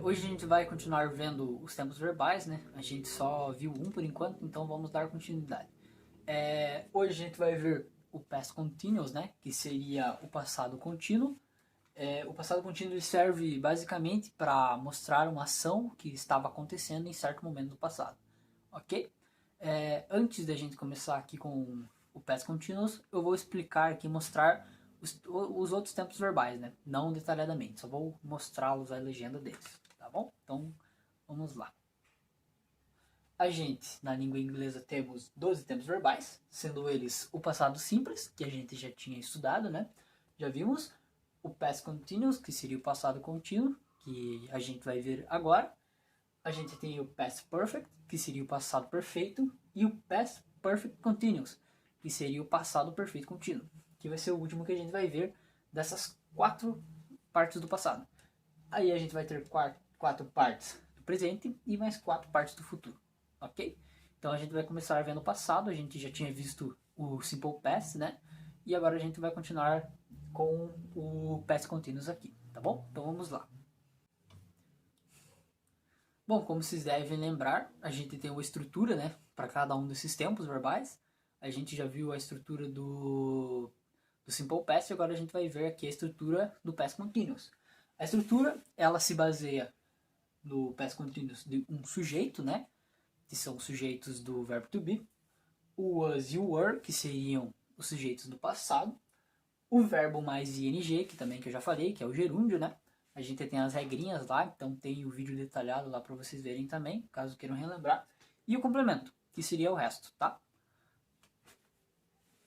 Hoje a gente vai continuar vendo os tempos verbais, né? A gente só viu um por enquanto, então vamos dar continuidade. Hoje a gente vai ver o past continuous, né? Que seria o passado contínuo. O passado contínuo ele serve basicamente para mostrar uma ação que estava acontecendo em certo momento do passado, ok? Antes da gente começar aqui com o past continuous, eu vou explicar aqui, mostrar os outros tempos verbais, né? Não detalhadamente, só vou mostrá-los a legenda deles, tá bom? Então, vamos lá. A gente, na língua inglesa, temos 12 tempos verbais, sendo eles o passado simples, que a gente já tinha estudado, né? Já vimos. O past continuous, que seria o passado contínuo, que a gente vai ver agora. A gente tem o past perfect, que seria o passado perfeito, e o past perfect continuous, que seria o passado perfeito contínuo, que vai ser o último que a gente vai ver dessas 4 partes do passado. Aí a gente vai ter 4 partes do presente e mais 4 partes do futuro, ok? Então a gente vai começar vendo o passado, a gente já tinha visto o simple past, né? E agora a gente vai continuar com o past continuous aqui, tá bom? Então vamos lá. Bom, como vocês devem lembrar, a gente tem uma estrutura, né, para cada um desses tempos verbais. A gente já viu a estrutura do Simple Past, agora a gente vai ver aqui a estrutura do Past Continuous. A estrutura, ela se baseia no Past Continuous de um sujeito, né, que são os sujeitos do verbo to be, o was e o were, que seriam os sujeitos do passado, o verbo mais ing, que eu já falei, que é o gerúndio, né? A gente tem as regrinhas lá, então tem o vídeo detalhado lá para vocês verem também, caso queiram relembrar. E o complemento, que seria o resto, tá?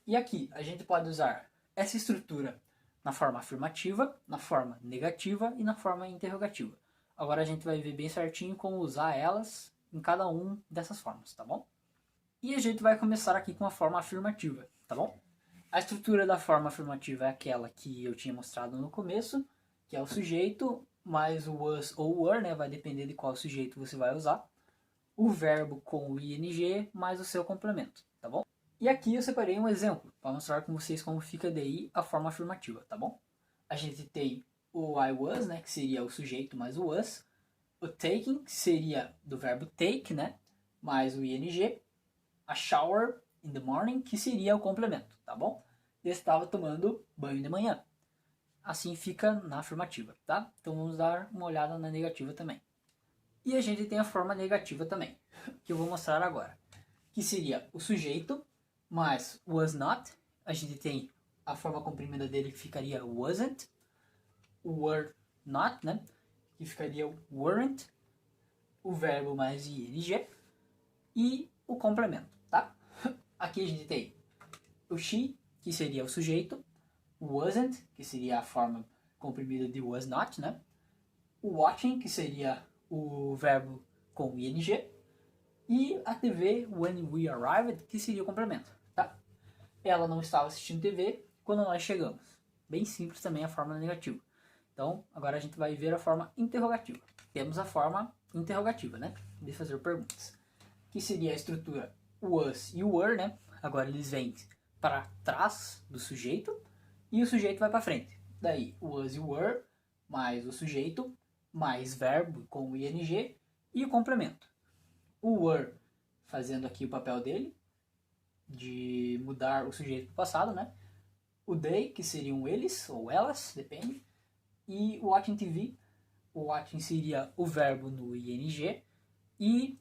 E aqui a gente pode usar essa estrutura na forma afirmativa, na forma negativa e na forma interrogativa. Agora a gente vai ver bem certinho como usar elas em cada um dessas formas, tá bom? E a gente vai começar aqui com a forma afirmativa, tá bom? A estrutura da forma afirmativa é aquela que eu tinha mostrado no começo, que é o sujeito mais o was ou were, né? Vai depender de qual sujeito você vai usar. O verbo com o ing mais o seu complemento, tá bom? E aqui eu separei um exemplo para mostrar com vocês como fica daí a forma afirmativa, tá bom? A gente tem o I was, né? Que seria o sujeito mais o was. O taking, que seria do verbo take, né? Mais o ing. A shower in the morning, que seria o complemento, tá bom? Eu estava tomando banho de manhã. Assim fica na afirmativa, tá? Então vamos dar uma olhada na negativa também. E a gente tem a forma negativa também, que eu vou mostrar agora, que seria o sujeito mais was not. A gente tem a forma comprimida dele que ficaria wasn't, o were not, né? Que ficaria weren't, o verbo mais ing e o complemento, tá? Aqui a gente tem o she, que seria o sujeito, o wasn't, que seria a forma comprimida de was not, né? O watching, que seria o verbo com ing, e a TV when we arrived, que seria o complemento, tá? Ela não estava assistindo TV quando nós chegamos. Bem simples também a forma negativa. Então, agora a gente vai ver a forma interrogativa. Temos a forma interrogativa, né? De fazer perguntas. Que seria a estrutura was e were, né? Agora eles vêm para trás do sujeito e o sujeito vai para frente. Daí, was e were, mais o sujeito, mais verbo com o ing e o complemento. O were fazendo aqui o papel dele, de mudar o sujeito para o passado, né? O they, que seriam eles ou elas, depende. E o watching TV, o watching seria o verbo no ing e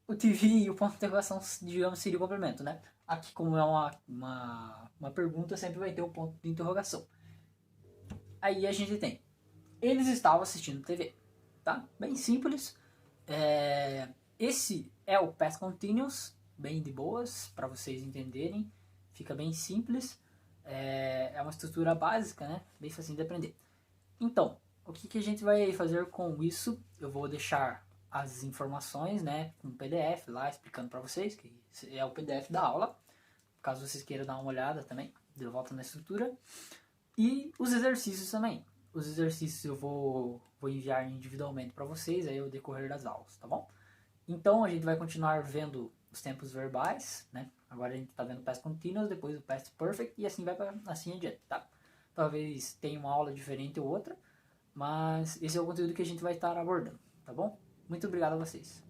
o TV e o ponto de interrogação, digamos, seria o complemento, né? Aqui, como é uma pergunta, sempre vai ter o ponto de interrogação. Aí a gente tem, eles estavam assistindo TV, tá? Bem simples. Esse é o past continuous, bem de boas, para vocês entenderem. Fica bem simples. É uma estrutura básica, né? Bem fácil de aprender. Então, o que a gente vai fazer com isso? Eu vou deixar as informações, né, com PDF lá explicando para vocês, que é o PDF da aula, caso vocês queiram dar uma olhada também, de volta na estrutura. E os exercícios também. Os exercícios eu vou enviar individualmente para vocês aí ao decorrer das aulas, tá bom? Então a gente vai continuar vendo os tempos verbais, né? Agora a gente está vendo o past continuous, depois o past perfect e assim vai para assim adiante, tá? Talvez tenha uma aula diferente ou outra, mas esse é o conteúdo que a gente vai estar abordando, tá bom? Muito obrigado a vocês.